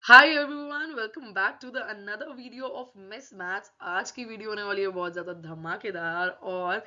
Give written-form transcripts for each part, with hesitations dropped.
Hi everyone, welcome back to the another video of Miss Maths. आज की video होने वाली है बहुत ज़्यादा धमाकेदार और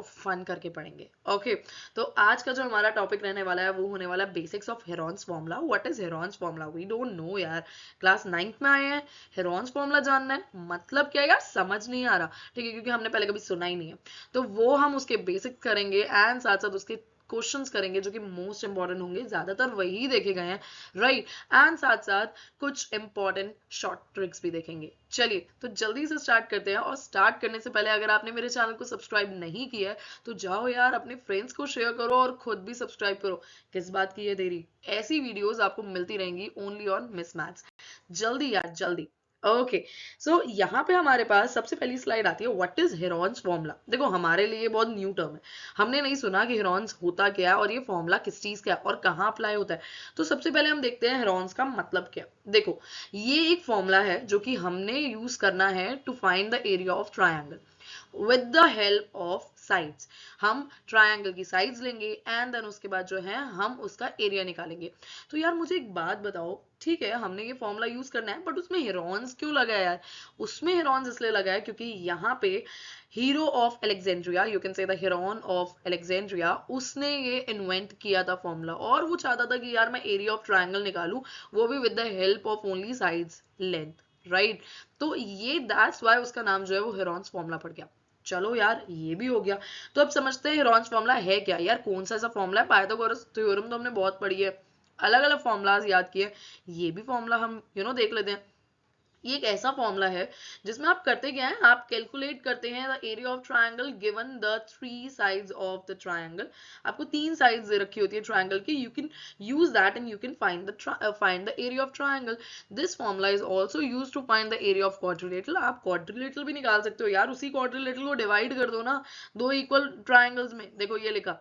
फन करके पढ़ेंगे। ओके, तो आज का जो हमारा टॉपिक रहने वाला है वो होने वाला है basics of Heron's formula. What is Heron's formula? We don't know यार। क्लास 9th में आए हैं, हेरॉन्स फॉर्मूला जानना है मतलब क्या यार, समझ नहीं आ रहा। ठीक है, क्योंकि हमने पहले कभी सुना ही नहीं है। तो वो हम उसके बेसिक्स करेंगे एंड साथ साथ उसके क्वेश्चंस करेंगे जो कि मोस्ट इंपॉर्टेंट होंगे, ज्यादातर वही देखे गए हैं, राइट। एंड साथ साथ कुछ इंपॉर्टेंट शॉर्ट ट्रिक्स भी देखेंगे। चलिए तो जल्दी से स्टार्ट करते हैं। और स्टार्ट करने से पहले अगर आपने मेरे चैनल को सब्सक्राइब नहीं किया है तो जाओ यार, अपने फ्रेंड्स को शेयर करो और खुद भी सब्सक्राइब करो। किस बात की है देरी? ऐसी वीडियोस आपको मिलती रहेंगी ओनली ऑन मिस मैथ्स। जल्दी यार जल्दी। ओके, सो यहाँ पे हमारे पास सबसे पहली स्लाइड आती है व्हाट इज हेरॉन्स फॉर्मूला। देखो हमारे लिए बहुत न्यू टर्म है, हमने नहीं सुना कि हेरॉन्स होता क्या है और ये फॉर्मूला किस चीज का है और कहाँ अप्लाई होता है। तो सबसे पहले हम देखते हैं हेरॉन्स का मतलब क्या। देखो, ये एक फॉर्मूला है जो कि हमने यूज करना है to find the area of triangle with the help of sides. हम ट्रायंगल की साइड्स लेंगे एंड देन उसके बाद जो है हम उसका एरिया निकालेंगे। तो यार मुझे एक बात बताओ, ठीक है हमने ये फॉर्मूला यूज करना है बट उसमें हेरॉन्स क्यों लगा है यार? उसमें हेरॉन्स इसलिए लगा है क्योंकि यहाँ पे hero of Alexandria, you can say the heron of Alexandria, उसने ये इन्वेंट किया था फॉर्मूला और वो चाहता था कि यार मैं एरिया ऑफ ट्रायंगल निकालूं, वो भी with the help of only sides length, right. तो ये दैट्स वाई उसका नाम जो है वो हेरॉन्स फॉर्मूला पड़ गया। चलो यार ये भी हो गया। तो अब समझते हैं हेरॉन्स फॉर्मूला है क्या यार, कौन सा ऐसा फॉर्मूला है। पाइथागोरस थ्योरम तो हमने बहुत पढ़ी है, अलग अलग फॉर्मूलाज याद किए, ये भी फॉर्मूला हम देख लेते हैं। ये एक ऐसा फॉर्मूला है जिसमें आप करते क्या है, आप कैलकुलेट करते हैं the area of triangle given the three sides of the triangle. आपको तीन साइड्स दे रखी होती है ट्रायंगल की, you can use that and you can find the area of triangle. This formula is also used to find the area of quadrilateral. आप quadrilateral भी निकाल सकते हो यार, उसी क्वाड्रिलेटरल को डिवाइड कर दो ना दो इक्वल ट्रायंगल्स में। देखो ये लिखा,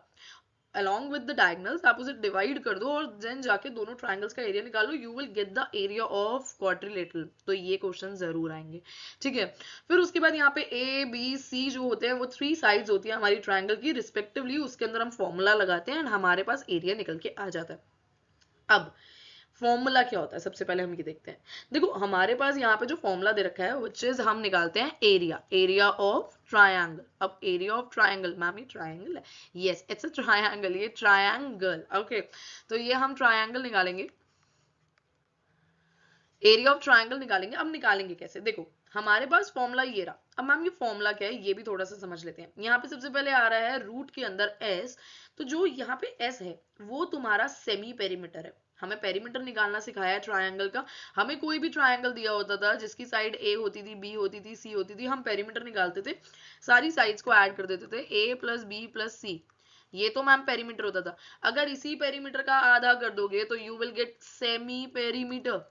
along with the diagonals आप उसे डिवाइड कर दो और देन जाके दोनों ट्रायंगल्स का एरिया निकालो, you will get the area of quadrilateral. तो ये क्वेश्चन जरूर आएंगे, ठीक है। फिर उसके बाद यहाँ पे ए बी सी जो होते हैं वो थ्री साइड्स होती है हमारी ट्रायंगल की रिस्पेक्टिवली, उसके अंदर हम फॉर्मूला लगाते हैं एंड हमारे पास एरिया निकल के आ जाता है। अब फॉर्मूला क्या होता है सबसे पहले हम ये देखते हैं। देखो हमारे पास यहाँ पे जो फॉर्मूला दे रखा है विच इज, हम निकालते हैं एरिया, एरिया ऑफ ट्रायंगल। अब एरिया ऑफ ट्रायंगल, मैम ये ट्रायंगल है, यस इट्स अ ट्रायंगल, ये ट्रायंगल, ओके। तो ये हम ट्रायंगल निकालेंगे, एरिया ऑफ ट्रायंगल निकालेंगे। अब निकालेंगे कैसे? देखो हमारे पास फॉर्मूला ये रहा। अब मैम ये फॉर्मूला क्या है ये भी थोड़ा सा समझ लेते हैं। यहाँ पे सबसे पहले आ रहा है रूट के अंदर एस। तो जो यहाँ पे एस है वो तुम्हारा सेमी पेरीमीटर है। हमें पेरीमीटर निकालना सिखाया है ट्रायंगल का। हमें कोई भी ट्रायंगल दिया होता था जिसकी साइड ए होती थी, बी होती थी, सी होती थी, हम पेरीमीटर निकालते थे, सारी साइड्स को ऐड कर देते थे, ए प्लस बी प्लस सी। ये तो मैम पेरीमीटर होता था। अगर इसी पेरीमीटर का आधा कर दोगे तो you will get semi perimeter.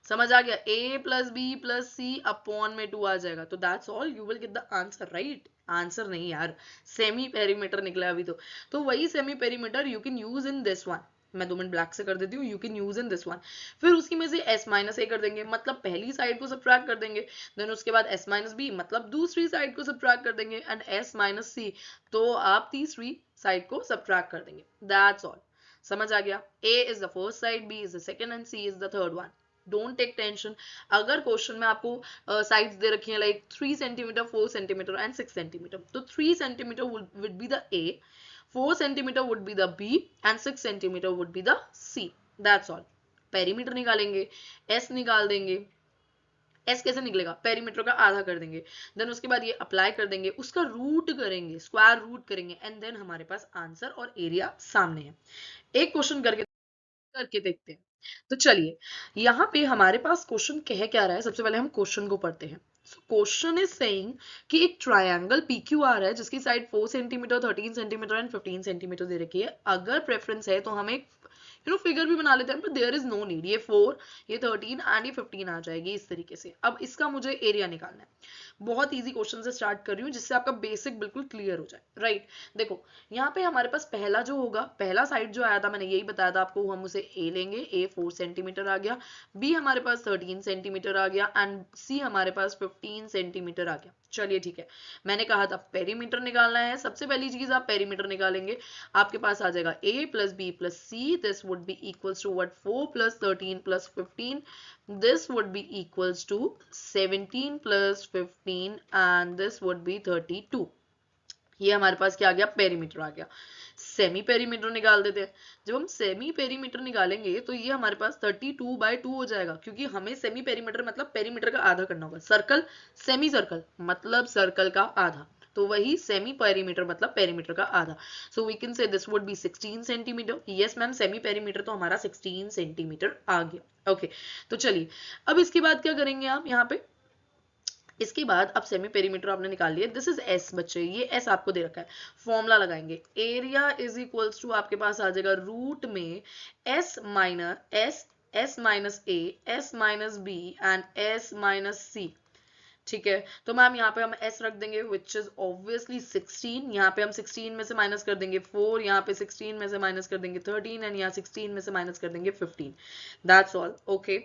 समझ आ गया? a plus B plus C upon में 2 आ जाएगा, तो that's all, you will get the answer, right. Answer नहीं यार, सेमी पेरीमीटर निकला अभी तो वही semi perimeter you can use in this one. मैं 2 मिनट ब्लैक से कर देती हूँ, you can use in this one. फिर उसकी में से s माइनस ए कर देंगे, मतलब पहली साइड को सब्ट्रैक्ट कर देंगे। देन उसके बाद s माइनस बी, मतलब दूसरी साइड को सब्ट्रैक्ट कर देंगे, एंड s माइनस सी, तो आप तीसरी साइड को सब्ट्रैक्ट कर देंगे। That's all. समझ आ गया? a is the first side, b is the second and c is the third one. Don't take tension. अगर क्वेश्चन में आपको साइड्स दे रखी है like 3 centimetre, 4 centimetre and 6 centimetre, तो 3 centimetre would be the A, 4 centimetre would be the B and 6 centimetre would be the C. That's all. Perimeter निकालेंगे, S निकाल देंगे। एस कैसे निकलेगा? पेरीमीटर का आधा कर देंगे, देन उसके बाद ये अप्लाई कर देंगे, उसका रूट करेंगे, स्क्वायर रूट करेंगे, एंड देन हमारे पास आंसर और एरिया सामने है। एक क्वेश्चन करके करके देखते हैं। तो चलिए यहाँ पे हमारे पास क्वेश्चन कह क्या रहा है, सबसे पहले हम क्वेश्चन को पढ़ते हैं। क्वेश्चन इज सेइंग कि एक ट्रायंगल पीक्यू आ रहा है जिसकी side 4 centimetre, 13 centimetre and 15 centimetre दे रखी है। अगर प्रेफरेंस है तो हम एक फिगर भी बना लेते हैं, but there is no need. ये 4, ये 13 एंड ये 15 आ जाएगी इस तरीके से। अब इसका मुझे एरिया निकालना है। बहुत इजी क्वेश्चन से स्टार्ट कर रही हूँ जिससे आपका बेसिक बिल्कुल क्लियर हो जाए, राइट। देखो यहाँ पे हमारे पास पहला जो होगा, पहला साइड जो आया था मैंने यही बताया था आपको, हम उसे ए लेंगे, ए 4 सेंटीमीटर आ गया, बी हमारे पास 13 सेंटीमीटर आ गया एंड सी हमारे पास 15 सेंटीमीटर आ गया। चलिए ठीक है, मैंने कहा था पेरीमीटर निकालना है। सबसे पहली चीज आप पेरीमीटर निकालेंगे, आपके पास आ जाएगा a plus B plus C, this would be equals to what? 4 plus 13 plus 15. This would be equals to 17 plus 15 and this would be 32. ये हमारे पास क्या आ गया? पेरीमीटर आ गया। सेमी पेरीमीटर निकाल देते हैं। जब हम सेमी पेरीमीटर निकालेंगे तो ये हमारे पास 32/2 हो जाएगा, क्योंकि हमें सेमी पेरीमीटर मतलब पेरीमीटर का आधा करना होगा। सर्कल सेमी सर्कल मतलब सर्कल का आधा, तो वही सेमी पेरीमीटर मतलब पेरीमीटर का आधा। So we can say this would be 16 centimetre. Yes ma'am, semi perimeter तो हमारा 16 सेंटीमीटर आ गया। ओके, तो चलिए अब इसके बाद क्या करेंगे आप यहाँ पे? इसके बाद अब सेमी पेरीमीटर आपने निकाल लिया। दिस इज एस बच्चे, ये एस आपको दे रखा है। फॉर्मूला लगाएंगे, एरिया इज इक्वल्स टू आपके पास आ जाएगा रूट में S minus A, S minus B and S minus C. ठीक है, तो मैम यहाँ पे हम s रख देंगे विच इज ऑब्वियसली 16। यहाँ पे हम 16 में से माइनस कर देंगे 4, यहाँ पे 16 में से माइनस कर देंगे 13 एंड यहाँ 16 में से माइनस कर देंगे 15। That's all. ओके,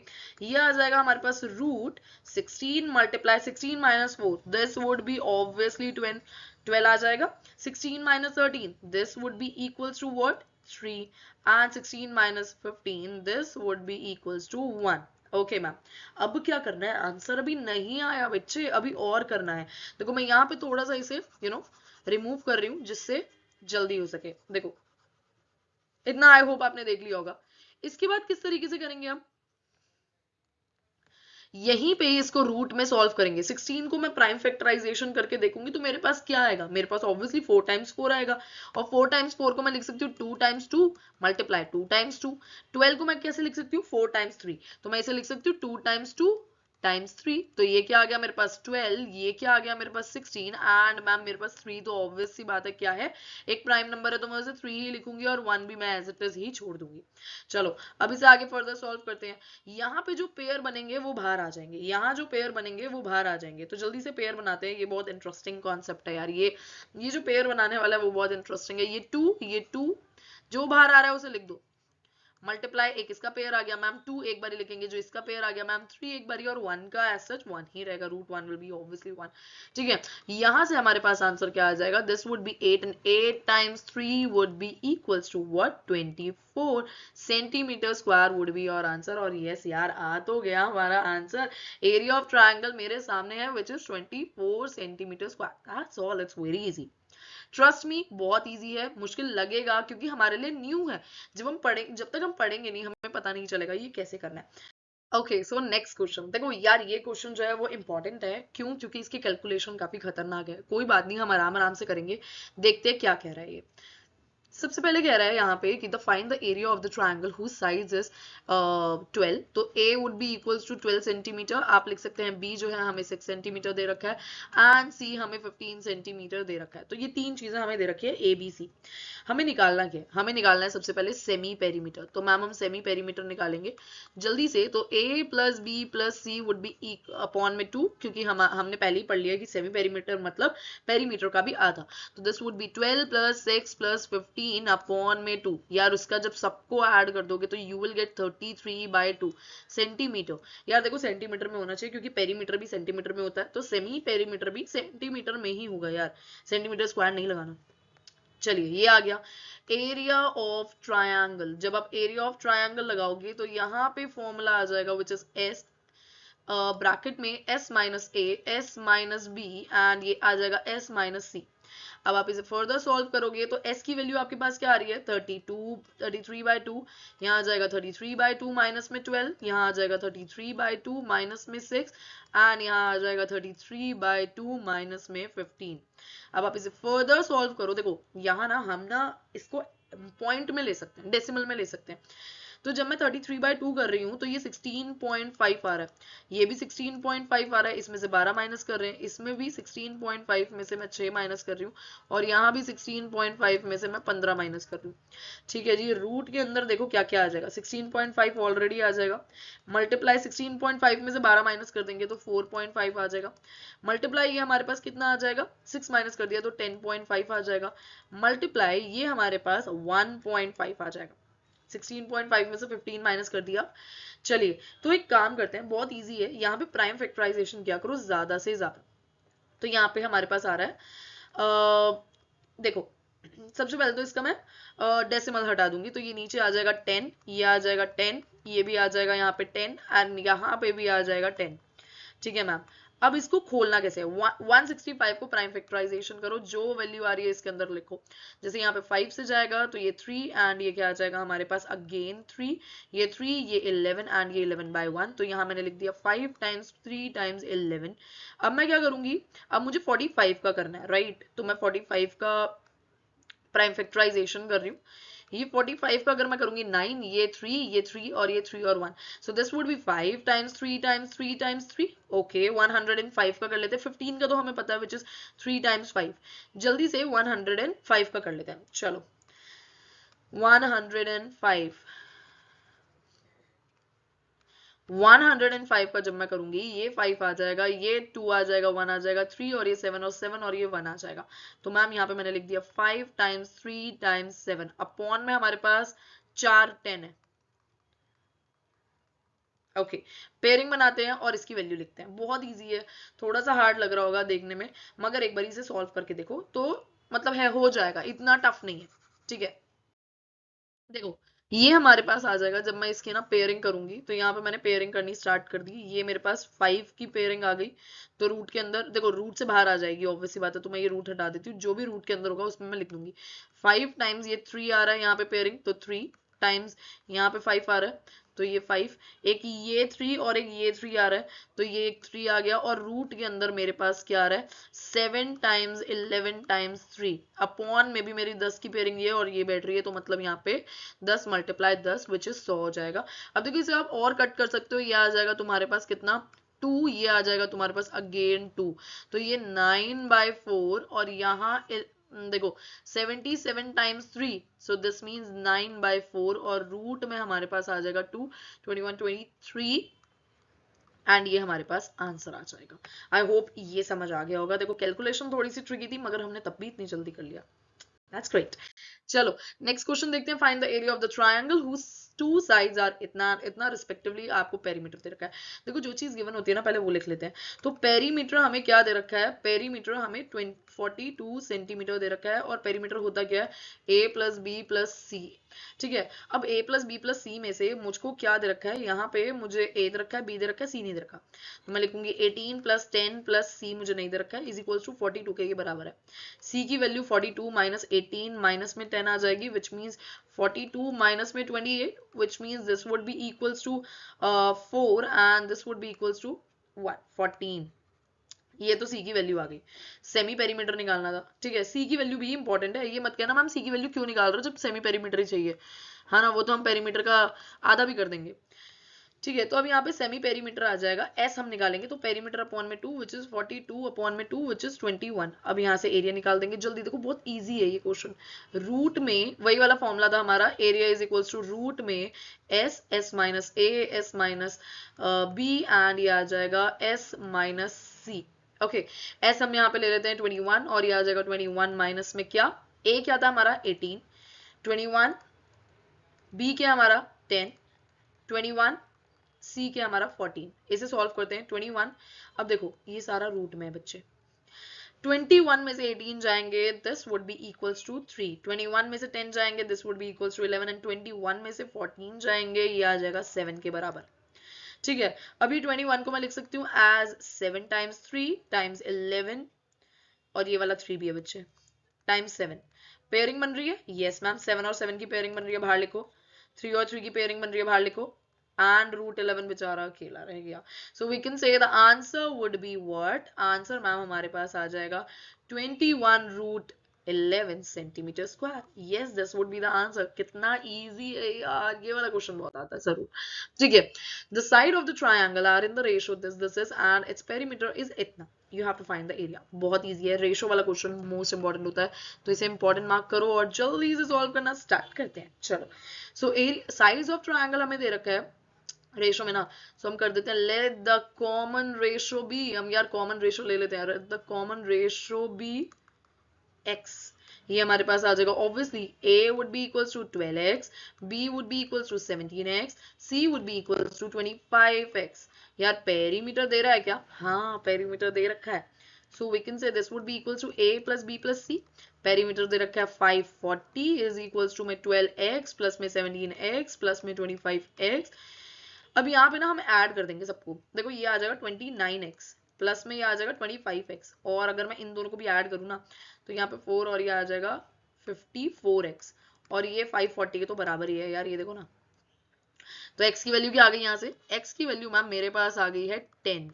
ये आ जाएगा हमारे पास root 16 multiply 16 minus 4, this would be obviously 12 आ जाएगा। 16 minus 13, this would be equals to what? 3 and 16 minus 15, this would be equals to 1। Okay ma'am, अब क्या करना है? आंसर अभी नहीं आया बच्चे, अभी और करना है। देखो मैं यहाँ पे थोड़ा सा इसे रिमूव कर रही हूँ जिससे जल्दी हो सके। देखो इतना आई होप आपने देख लिया होगा। इसके बाद किस तरीके से करेंगे हम? यहीं पे इसको रूट में सॉल्व करेंगे। 16 को मैं प्राइम फैक्टराइजेशन करके देखूंगी तो मेरे पास क्या आएगा? मेरे पास ऑब्वियसली 4 टाइम्स 4 आएगा, और 4 टाइम्स 4 को मैं लिख सकती हूँ 2 टाइम्स 2 मल्टीप्लाई 2 टाइम्स 2। 12 को मैं कैसे लिख सकती हूँ? 4 टाइम्स 3, तो मैं इसे लिख सकती हूँ 2 टाइम्स 2 टाइम्स 3। तो ये क्या आ गया मेरे पास? 12। ये क्या आ गया मेरे पास? 16। एंड मैम मेरे पास 3, तो ऑब्वियस सी बात है क्या है? एक प्राइम नंबर है तो मैं उसे 3 ही लिखूंगी और 1 भी मैं एज इट इज ही छोड़ दूंगी। चलो अब इसे आगे फर्दर सॉल्व करते हैं। यहाँ पे जो पेयर बनेंगे वो बाहर आ जाएंगे, यहाँ जो पेयर बनेंगे वो बाहर आ जाएंगे। तो जल्दी से पेयर बनाते हैं, ये बहुत इंटरेस्टिंग कॉन्सेप्ट है यार। ये जो पेयर बनाने वाला है वो बहुत इंटरेस्टिंग है। ये 2 जो बाहर आ रहा है उसे लिख दो, मल्टीप्लाई एक इसका पेयर आ गया मैम 2 एक बार लिखेंगे, जो इसका पेयर आ गया मैम 3 एक बार, और 1 का एज सच 1 ही रहेगा, रूट 1 विल बी ऑब्वियसली 1। ठीक है, यहां से हमारे पास आंसर क्या आ जाएगा? This would be 8 and 8 times 3 would be equals to what? 24 centimetre square would be your answer. और यस यार, आ तो गया हमारा आंसर। एरिया ऑफ ट्रायंगल मेरे सामने है which is 24 centimetre square. That's all, it's very easy. Trust me, बहुत इजी है। मुश्किल लगेगा क्योंकि हमारे लिए न्यू है। जब तक हम पढ़ेंगे नहीं हमें पता नहीं चलेगा ये कैसे करना है। ओके, सो नेक्स्ट क्वेश्चन देखो यार, ये क्वेश्चन जो है वो इंपॉर्टेंट है। क्यों? क्योंकि इसकी कैलकुलेशन काफी खतरनाक है। कोई बात नहीं, हम आराम आराम से करेंगे। देखते हैं क्या कह रहा है ये। सबसे पहले कह रहा है यहाँ पे कि the find the area of the triangle whose size is 12। तो A would be equals to 12 centimetre. आप लिख सकते हैं बी जो है हमें 6 सेंटीमीटर दे रखा है एंड सी हमें 15 सेंटीमीटर दे रखा है। तो ये तीन चीजें हमें दे रखी है ए बी सी। हमें निकालना क्या है? हमें निकालना है सबसे पहले सेमी पेरीमीटर। तो मैम हम सेमी पेरीमीटर निकालेंगे जल्दी से। तो a plus B plus C would be upon में 2, क्योंकि हमने पहले ही पढ़ लिया कि सेमी पेरीमीटर मतलब पेरीमीटर का भी आधा। तो this would B 12 plus 6 plus 15 upon में 2। यार उसका जब सबको ऐड कर दोगे तो यू विल गेट 33/2 सेंटीमीटर। यार देखो सेंटीमीटर में होना चाहिए क्योंकि पेरीमीटर भी सेंटीमीटर में होता है, तो सेमी पेरीमीटर भी सेंटीमीटर में ही होगा यार, सेंटीमीटर स्क्वायर नहीं लगाना। चलिए ये आ गया एरिया ऑफ ट्रायंगल। जब आप एरिया ऑफ ट्रायंगल लगाओगे तो यहाँ पे फॉर्मूला आ जाएगा विच इज एस ब्रैकेट में s minus A, S minus B and ये आ जाएगा s माइनस सी। अब आप इसे फर्दर सॉल्व करोगे तो s की वैल्यू आपके पास क्या आ रही है? 33/2। यहाँ आ जाएगा 33/2 माइनस में 12, यहाँ आ जाएगा 33/2 माइनस में 6 एंड यहाँ आ जाएगा 33/2 माइनस में 15। अब आप इसे फर्दर सॉल्व करो। देखो यहाँ ना हम ना इसको पॉइंट में ले सकते हैं, डेसिमल में ले सकते हैं। तो जब मैं 33/2 कर रही हूँ तो ये 16.5 आ रहा है, ये भी 16.5 आ रहा है, इसमें से 12 माइनस कर रहे हैं, इसमें भी 16.5 में से मैं 6 माइनस कर रही हूँ, और यहाँ भी 16.5 में से मैं 15 माइनस कर रही हूँ। ठीक है जी, रूट के अंदर देखो क्या क्या आ जाएगा। 16.5 ऑलरेडी आ जाएगा, मल्टीप्लाई 16.5 में से 12 माइनस कर देंगे तो 4.5 आ जाएगा, मल्टीप्लाई ये हमारे पास कितना आ जाएगा? 6 माइनस कर दिया तो 10.5 आ जाएगा, मल्टीप्लाई ये हमारे पास 1.5 आ जाएगा। 16.5 में से 15 माइनस कर दिया। चलिए तो एक काम करते हैं, बहुत इजी है। यहाँ पे प्राइम फैक्टराइजेशन क्या करो, ज्यादा से ज्यादा। तो यहाँ पे हमारे पास आ रहा है देखो सबसे पहले तो इसका मैं डेसिमल हटा दूंगी, तो ये नीचे आ जाएगा 10, ये आ जाएगा 10, ये भी आ जाएगा यहाँ पे 10 एंड यहाँ पे भी आ जाएगा 10। ठीक है मैम, अब इसको खोलना कैसे है? 165 को प्राइम फैक्टराइजेशन करो, जो वैल्यू आ रही है इसके अंदर लिखो। जैसे यहाँ पे 5 से जाएगा तो ये 3 एंड ये क्या आ जाएगा हमारे पास अगेन 3, ये 3, ये 11 एंड ये 11 बाय 1, तो यहाँ मैंने लिख दिया 5 टाइम्स 3 टाइम्स 11। अब मैं क्या करूंगी, अब मुझे 45 का करना है, राइट? तो मैं 45 का प्राइम फैक्टराइजेशन कर रही हूँ। ये 45 का अगर मैं करूंगी 9, ये 3, ये 3 और ये 3 और 1, so this would B 5 times 3 times 3 times 3। Okay, 105 का कर लेते हैं। 15 का तो हमें पता है विच इज 3 टाइम्स 5। जल्दी से 105 का कर लेते हैं, चलो 105। 105 का जब मैं करूंगी, ये 5 आ जाएगा, ये 2 आ जाएगा, 1 आ जाएगा, 3 और ये 7 और 7 और ये 1 आ जाएगा। तो मैम यहाँ पे मैंने लिख दिया 5 टाइम्स 3 टाइम्स 7 अपॉन में हमारे पास 4 10 है। ओके, पेयरिंग बनाते हैं और इसकी वैल्यू लिखते हैं। बहुत इजी है, थोड़ा सा हार्ड लग रहा होगा देखने में, मगर एक बार इसे सॉल्व करके देखो तो मतलब है, हो जाएगा, इतना टफ नहीं है। ठीक है, देखो ये हमारे पास आ जाएगा। जब मैं इसकी ना पेयरिंग करूंगी तो यहाँ पे मैंने पेयरिंग करनी स्टार्ट कर दी, ये मेरे पास 5 की पेयरिंग आ गई। तो रूट के अंदर देखो, रूट से बाहर आ जाएगी ऑब्वियस सी बात है, तो मैं ये रूट हटा देती हूँ, जो भी रूट के अंदर होगा उसमें मैं लिख दूंगी 5 टाइम्स ये 3 आ रहा है यहाँ पे पेयरिंग, तो 3 टाइम्स यहाँ पे 5 आ रहा है, तो ये 5, एक ये 3 और एक ये 3 आ रहा है, तो ये एक 3 आ गया, और रूट के अंदर मेरे पास क्या आ रहा है 7 टाइम्स 11 टाइम्स 3 अपॉन में भी मेरी 10 की पेयरिंग ये और ये बैठ रही है, तो मतलब यहाँ पे 10 मल्टीप्लाई 10 विच इज 100 हो जाएगा। अब देखो इसे आप और कट कर सकते हो, ये आ जाएगा तुम्हारे पास कितना 2, ये आ जाएगा तुम्हारे पास अगेन 2, तो ये 9/4 और यहाँ देखो 77 टाइम्स 3, सो दिस मीन्स 9/4 और रूट में हमारे पास आ जाएगा 2, 21 23 एंड ये हमारे पास आंसर आ जाएगा। आई होप ये समझ आ गया होगा। देखो कैलकुलेशन थोड़ी सी ट्रिकी थी, मगर हमने तब भी इतनी जल्दी कर लिया। That's great. चलो नेक्स्ट क्वेश्चन देखते हैं। Find the area of the triangle whose two sides are इतना इतना रिस्पेक्टिवली। आपको पेरीमीटर दे रखा है। देखो जो चीज गिवन होती है ना, पहले वो लिख लेते हैं। तो पेरीमीटर हमें क्या दे रखा है, पेरीमीटर हमें 42 सेंटीमीटर दे रखा है, और पेरीमीटर होता क्या है a प्लस बी प्लस सी। ठीक है, अब a प्लस बी प्लस सी में से मुझको क्या दे रखा है, यहाँ पे मुझे a दे रखा है, b दे रखा है, c नहीं दे रखा, तो मैं लिखूंगी 18 प्लस 10 प्लस c मुझे नहीं दे रखा है, इज इक्वल्स टू 42 के बराबर है। c की वैल्यू 42 माइनस 18 माइनस में 10 आ जाएगी, विच मीन्स 42 माइनस में 28, which means this would be equals to 4 and this would be equals to 14। ये तो सी की वैल्यू आ गई। सेमी पेरीमीटर निकालना था, ठीक है। सी की वैल्यू भी इंपॉर्टेंट है, ये मत कहना मैम सी की वैल्यू क्यों निकाल रहे हो जब सेमी पेरीमीटर ही चाहिए, है ना, वो तो हम पेरीमीटर का आधा भी कर देंगे। ठीक है, तो अब यहाँ पे सेमी पेरीमीटर आ जाएगा, एस हम निकालेंगे, तो पेरीमीटर अपॉन में 2 विच इज 42 अपॉन में 2 विच इज 21। अब यहाँ से एरिया निकाल देंगे जल्दी। देखो बहुत इजी है ये क्वेश्चन। रूट में वही वाला फॉर्मूला था हमारा, area is equals to root में S, S minus A, S minus B and ये आ जाएगा S minus C. Okay, S हम यहाँ पे ले लेते हैं 21 और ये आ जाएगा 21 माइनस में क्या, ए क्या था हमारा 18, 21 बी क्या हमारा 10, 21 सी के हमारा 14। इसे सॉल्व करते हैं 21। अब देखो ये सारा रूट में है बच्चे, 21 में से 18 जाएंगे this would be equals to 3, 21 में से 10 जाएंगे this would be equals to 11 and 21 में से 14 जाएंगे ये आ जाएगा 7 के बराबर। ठीक है, अभी 21 को मैं लिख सकती हूँ एज 7 टाइम्स 3 टाइम्स 11 और ये वाला 3 भी है बच्चे टाइम्स 7। पेयरिंग बन रही है, यस मैम 7 और 7 की पेयरिंग बन रही है, बाहर लिखो। 3 और 3 की पेयरिंग बन रही है, बाहर लिखो। and root 11 बेचारा अकेला रह गया, so we can say the answer would be what, answer ma'am हमारे पास आ जाएगा 21 root 11 centimetre square. yes this would be the answer। कितना इजी है यार, ये वाला क्वेश्चन बहुत आता है जरूर। ठीक है, the side of the triangle are in the ratio this is and its perimeter is इतना, you have to find the area। बहुत इजी है, रेशो वाला क्वेश्चन मोस्ट इंपॉर्टेंट होता है, तो इसे इंपॉर्टेंट मार्क करो और जल्दी से सॉल्व करना स्टार्ट करते हैं। चलो, सो साइज ऑफ ट्रायंगल हमें दे रखा है रेशो में ना, सो हम कर देते हैं let the common ratio be, हम यार कॉमन रेशो ले लेते हैं, let the common ratio be x। ये हमारे पास आ जाएगा obviously a would be equals to 12x, b would be equals to 17x, c would be equals to 25x। यार पेरीमीटर दे रहा है क्या, हाँ पेरीमीटर दे रखा है। So we can say this would be equals to a plus b plus c. Perimeter दे रखा है 540 इज इक्वल्स टू में 12x प्लस में 17x प्लस में 25x. अब यहाँ पे ना हम ऐड कर देंगे सबको. देखो ये आ जाएगा 29x प्लस में ये आ जाएगा 25x, और अगर मैं इन दोनों को भी ऐड करूँ ना तो यहाँ पे 4 और ये आ जाएगा 54x, और ये 540 के तो बराबर ही है यार. ये देखो ना, तो x की वैल्यू क्या आ गई यहाँ से? x की वैल्यू मैम मेरे पास आ गई है 10.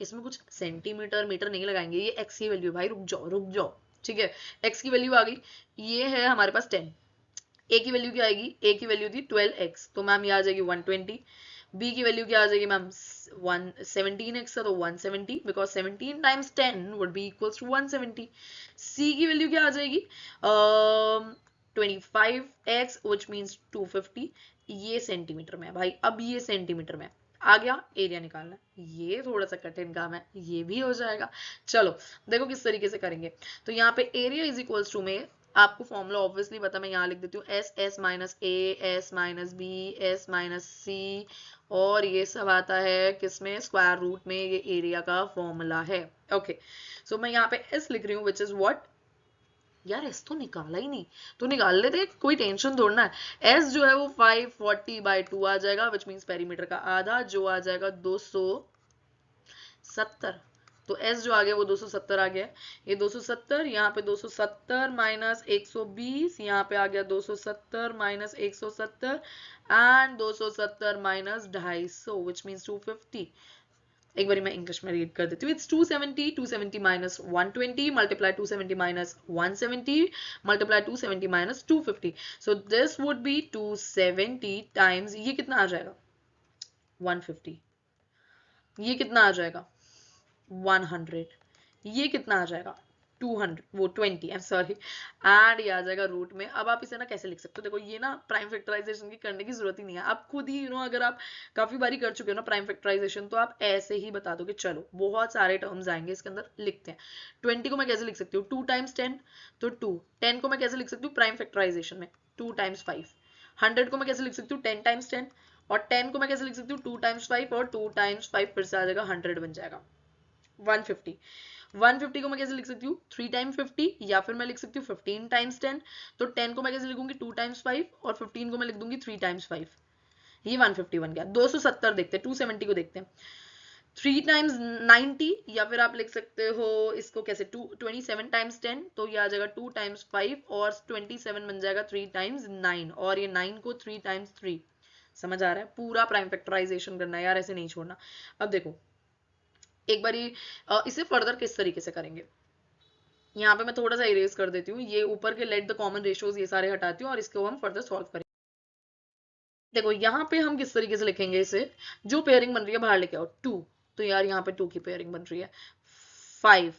इसमें कुछ सेंटीमीटर मीटर नहीं लगाएंगे, ये x की वैल्यू. भाई रुक जाओ, ठीक है. x की वैल्यू आ गई, ये है हमारे पास 10. a की वैल्यू क्या आएगी? a की वैल्यू थी 12x, तो मैम ये आ जाएगी 120. b की वैल्यू क्या आ जाएगी मैम? 17x था तो 170, because 17 times 10 would be equals to 170. c की वैल्यू क्या आ जाएगी? 25x which means 250. ये सेंटीमीटर में है भाई. अब ये सेंटीमीटर में आ गया, एरिया निकालना है. ये थोड़ा सा कठिन काम है, ये भी हो जाएगा. चलो देखो किस तरीके से करेंगे. तो यहाँ पे एरिया इज इक्वल्स टू में आपको फॉर्मूला ऑब्वियसली पता, मैं यहाँ लिख देती हूँ S S minus A S minus B S minus C, और ये सब आता है किसमें? स्क्वायर रूट में. ये एरिया का फॉर्मूला है. ओके, सो मैं यहाँ पे एस लिख रही हूँ विच इज व्हाट. यार एस तो निकाला ही नहीं, तो निकाल लेते, कोई टेंशन थोड़ा है. एस जो है वो 540/2 आ जाएगा, विच मीन्स पेरीमीटर का आधा, जो आ जाएगा 270. तो एस जो आ गया वो 270 आ गया. ये 270, यहाँ पे 270 माइनस 120, यहाँ पे आ गया 270 minus 170, and 270 minus 250 which means 250. एक बार मैं इंग्लिश में रीड कर देती हूँ. It's 270 minus 120 multiply 270 minus 170 multiply 270 minus 250. So this would B 270 times ये कितना आ जाएगा? 150. ये कितना आ जाएगा? 100. ये कितना आ जाएगा? 200, वो 20, आई एम सॉरी, एंड ये आ जाएगा रूट में. अब आप इसे ना कैसे लिख सकते हो? देखो ये ना प्राइम फैक्टराइजेशन की करने की जरूरत ही नहीं है. आप खुद ही अगर आप काफी बारी कर चुके हो ना प्राइम फैक्टराइजेशन, तो आप ऐसे ही बता दो कि चलो बहुत सारे टर्म्स आएंगे इसके अंदर, लिखते हैं. 20 को मैं कैसे लिख सकती हूँ? 2 टाइम्स 10, तो 2. 10 को मैं कैसे लिख सकती हूँ प्राइम फैक्टराइजेशन में? 2 टाइम्स 5. 100 को मैं कैसे लिख सकती हूँ? 10 टाइम्स 10. और 10 को मैं कैसे लिख सकती हूँ? 2 टाइम्स 5, और 2 टाइम्स 5 फिर से आ जाएगा 100 बन जाएगा. 150. 150 को मैं कैसे लिख सकती हूँ? 3 टाइम्स 50, या फिर मैं लिख सकती हूँ 15 टाइम्स 10. तो 10 को मैं कैसे लिखूंगी? 2 टाइम्स 5, और 15 को मैं लिख दूंगी 3 टाइम्स 5. ये 150 बन गया. 270 देखते हैं, 270 को देखते हैं. 3 टाइम्स 90, या फिर आप लिख सकते हो इसको कैसे? 27 टाइम्स 10, तो ये आ जाएगा 2 टाइम्स 5, और 27 बन जाएगा 3 टाइम्स 9, और ये 9 को 3 टाइम्स 3. समझ आ रहा है? पूरा प्राइम फैक्टराइजेशन करना है यार, ऐसे नहीं छोड़ना. अब देखो एक बारी इसे फर्दर किस तरीके से करेंगे. यहाँ पे मैं थोड़ा सा इरेज कर देती हूँ. ये ऊपर के लेट द कॉमन रेशियोज ये सारे हटाती हूँ, और इसको हम फर्दर सॉल्व करेंगे. देखो यहाँ पे हम किस तरीके से लिखेंगे इसे. जो पेयरिंग बन रही है बाहर लेके आओ. 2, तो यार यहाँ पे 2 की पेयरिंग बन रही है. 5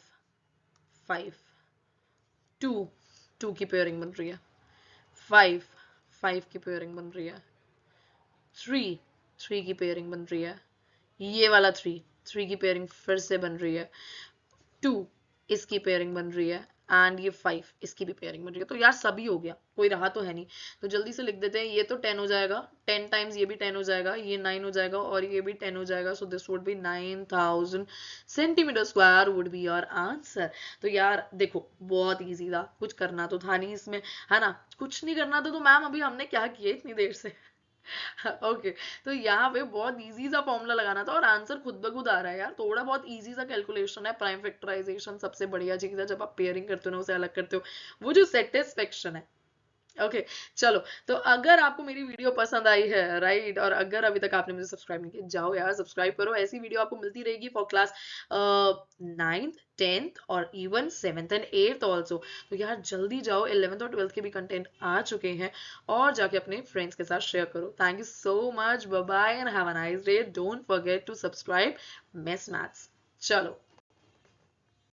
5 2 2 की पेयरिंग बन रही है. 5 5 की पेयरिंग बन रही है. 3 3 की पेयरिंग बन रही है. ये वाला 3 3 की पेयरिंग फिर से बन रही है. 2 इसकी पेयरिंग बन रही है, एंड ये 5 इसकी भी पेयरिंग बन रही है. तो यार सभी हो गया, कोई रहा तो है नहीं. तो जल्दी से लिख देते हैं. ये तो 10 हो जाएगा, 10 टाइम्स ये भी 10 हो जाएगा, ये 9 हो जाएगा, और ये भी 10 हो जाएगा. So this would B 9000 centimetre square would be your answer. तो यार देखो बहुत इजी था, कुछ करना तो था नहीं इसमें, है ना. कुछ नहीं करना था तो मैम अभी हमने क्या किया इतनी देर से. ओके तो यहाँ पे बहुत इजी सा फॉर्मूला लगाना था, और आंसर खुद ब खुद आ रहा है यार. थोड़ा बहुत इजी सा कैलकुलेशन है. प्राइम फैक्टराइजेशन सबसे बढ़िया चीज है. जब आप पेयरिंग करते हो ना, उसे अलग करते हो, वो जो सेटिस्फेक्शन है. ओके चलो, तो अगर आपको मेरी वीडियो पसंद आई है राइट, और अगर अभी तक आपने मुझे सब्सक्राइब नहीं किया, जाओ यार सब्सक्राइब करो. ऐसी वीडियो आपको मिलती रहेगी फॉर क्लास 9th 10th और even 7th and 8th also. तो यार जल्दी जाओ, 11th और 12th के भी कंटेंट आ चुके हैं, और जाके अपने फ्रेंड्स के साथ शेयर करो. Thank you so much, bye bye and have a nice day. Don't forget to subscribe Miss Maths. चलो.